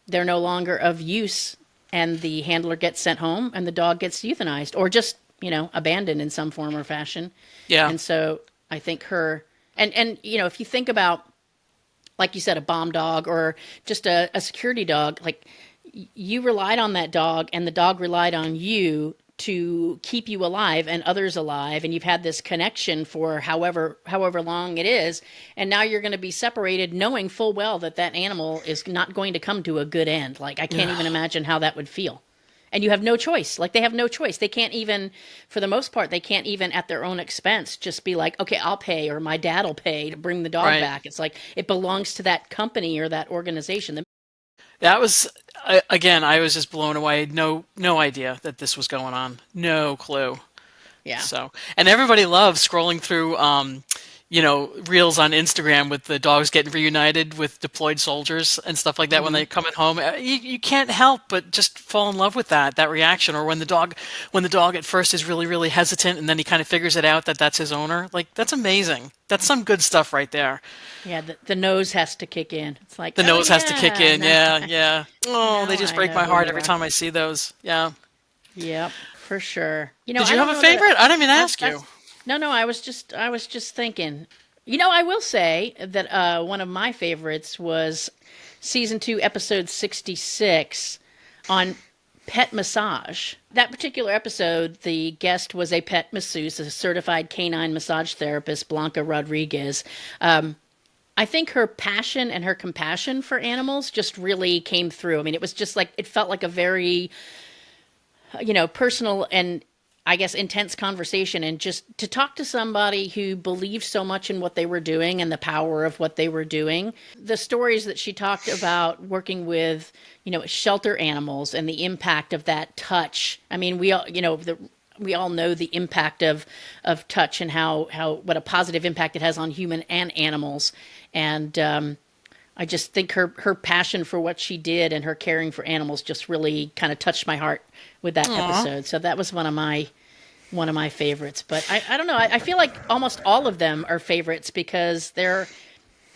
they're no longer of use, and the handler gets sent home, and the dog gets euthanized, or just abandoned in some form or fashion. yeah. And so I think and if you think about, like you said, a bomb dog or just a security dog, like you relied on that dog and the dog relied on you to keep you alive and others alive, and you've had this connection for however long it is, and now you're going to be separated knowing full well that that animal is not going to come to a good end. Like, I can't even imagine how that would feel. And you have no choice. Like, they have no choice. They can't even, for the most part, they can't even at their own expense just be like, okay, I'll pay, or my dad will pay to bring the dog Right. back. It's like it belongs to that company or that organization. That was again, I was just blown away. No idea that this was going on. No clue. Yeah. So, and everybody loves scrolling through, reels on Instagram with the dogs getting reunited with deployed soldiers and stuff like that when Hmm. they come at home. You can't help but just fall in love with that reaction. Or when the dog at first is really, really hesitant and then he kind of figures it out that that's his owner. Like, that's amazing. That's some good stuff right there. Yeah, the nose has to kick in. It's like, The oh nose has to kick yeah, in. Yeah, yeah. Oh, they now just I break know my who heart you every are. time I see those. Yeah. Yep, for sure. Did I you have don't a know that. favorite? I didn't even ask you. No. I was just thinking. I will say that one of my favorites was season 2, episode 66 on pet massage. That particular episode, the guest was a pet masseuse, a certified canine massage therapist, Blanca Rodriguez. I think her passion and her compassion for animals just really came through. I mean, it was just like, it felt like a very, personal and, I guess, intense conversation. And just to talk to somebody who believed so much in what they were doing and the power of what they were doing. The stories that she talked about working with, shelter animals and the impact of that touch. I mean, we all know the impact of touch and how what a positive impact it has on human and animals. And I just think her passion for what she did and her caring for animals just really kind of touched my heart with that Aw. episode. So that was one of my favorites. But I don't know. I feel like almost all of them are favorites because they're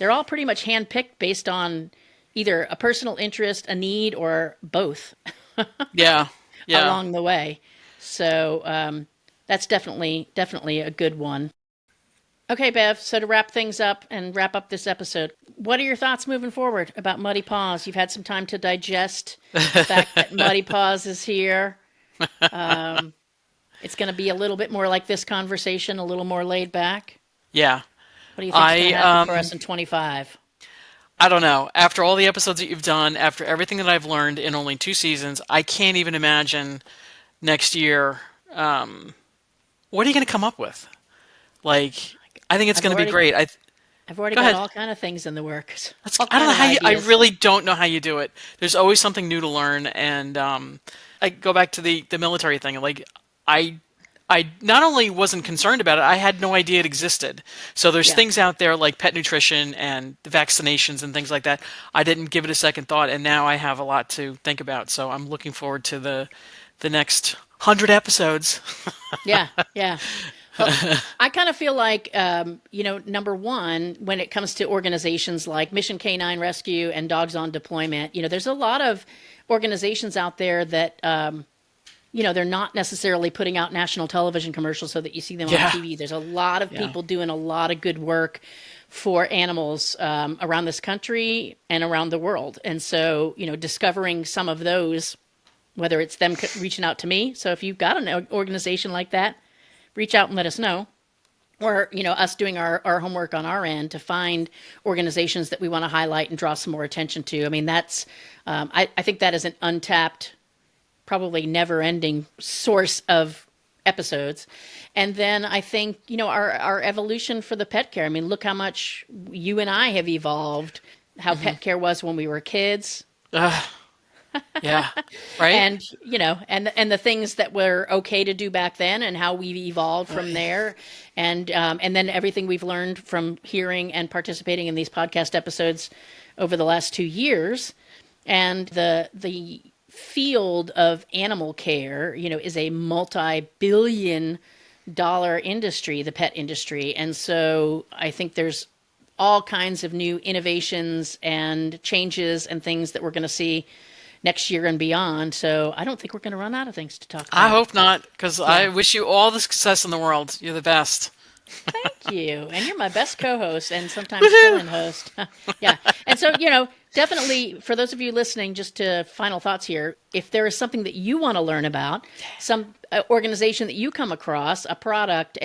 all pretty much handpicked based on either a personal interest, a need, or both Yeah. Yeah. along the way. So that's definitely a good one. Okay, Bev. So to wrap things up and wrap up this episode, what are your thoughts moving forward about Muddy Paws? You've had some time to digest the fact that Muddy Paws is here. It's going to be a little bit more like this conversation, a little more laid back. Yeah. What do you think's going I to happen for us in 25? I don't know. After all the episodes that you've done, after everything that I've learned in only 2 seasons, I can't even imagine next year. What are you going to come up with? Like, I think it's I've going to be already great. I've already Go got ahead. all kind of things in the works. That's, All I don't kind know of how you, I ideas. really don't know how you do it. There's always something new to learn, and I go back to the military thing. Like I I not only wasn't concerned about it, I had no idea it existed. So there's Yeah. things out there like pet nutrition and the vaccinations and things like that. I didn't give it a second thought, and now I have a lot to think about. So I'm looking forward to the next 100 episodes. Yeah, yeah. Well, I kind of feel like, number one, when it comes to organizations like Mission Canine Rescue and Dogs on Deployment, there's a lot of organizations out there that, they're not necessarily putting out national television commercials so that you see them on Yeah, TV. There's a lot of yeah, people doing a lot of good work for animals around this country and around the world. And so, discovering some of those, whether it's them reaching out to me. So if you've got an organization like that, reach out and let us know, or us doing our homework on our end to find organizations that we want to highlight and draw some more attention to. I mean, that's I think that is an untapped, probably never ending source of episodes. And then I think our evolution for the pet care. I mean, look how much you and I have evolved, how pet care was when we were kids, yeah. Right? and and the things that were okay to do back then, and how we've evolved from there, and then everything we've learned from hearing and participating in these podcast episodes over the last 2 years. And the field of animal care, is a multi-billion-dollar industry, the pet industry. And so I think there's all kinds of new innovations and changes and things that we're going to see next year and beyond. So I don't think we're going to run out of things to talk I about. hope not, because I Yeah. wish you all the success in the world. You're the best. Thank you. And you're my best co-host and sometimes Woohoo! fill-in host. Yeah. And so, definitely for those of you listening, just to final thoughts here, if there is something that you want to learn about, some organization that you come across, a product,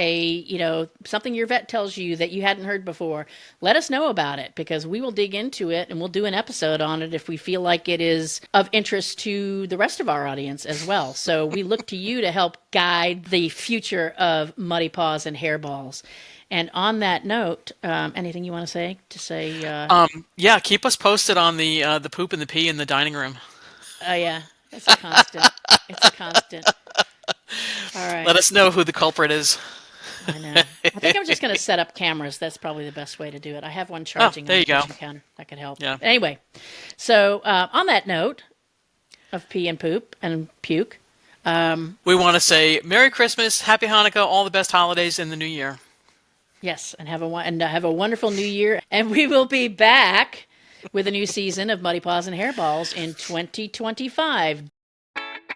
something your vet tells you that you hadn't heard before, let us know about it, because we will dig into it and we'll do an episode on it if we feel like it is of interest to the rest of our audience as well. So we look to you to help guide the future of Muddy Paws and Hairballs. And on that note, anything you want to say? Yeah, keep us posted on the poop and the pee in the dining room. Oh yeah, it's a constant. It's a constant. All Let right, us know who the culprit is. I know. I think I'm just going to set up cameras. That's probably the best way to do it. I have one Oh, charging in there the you go. kitchen counter. That could help. Yeah. Anyway, so on that note of pee and poop and puke, We want to say Merry Christmas, Happy Hanukkah, all the best holidays in the new year. yes, and have a wonderful new year. And we will be back with a new season of Muddy Paws and Hairballs in 2025.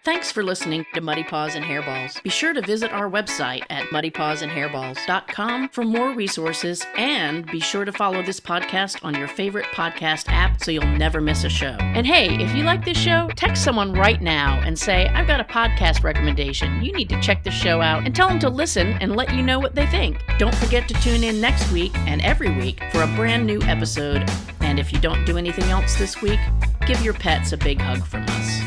Thanks for listening to Muddy Paws and Hairballs. Be sure to visit our website at muddypawsandhairballs.com for more resources, and be sure to follow this podcast on your favorite podcast app so you'll never miss a show. And hey, if you like this show, text someone right now and say, I've got a podcast recommendation. You need to check the show out, and tell them to listen and let you know what they think. Don't forget to tune in next week and every week for a brand new episode. And if you don't do anything else this week, give your pets a big hug from us.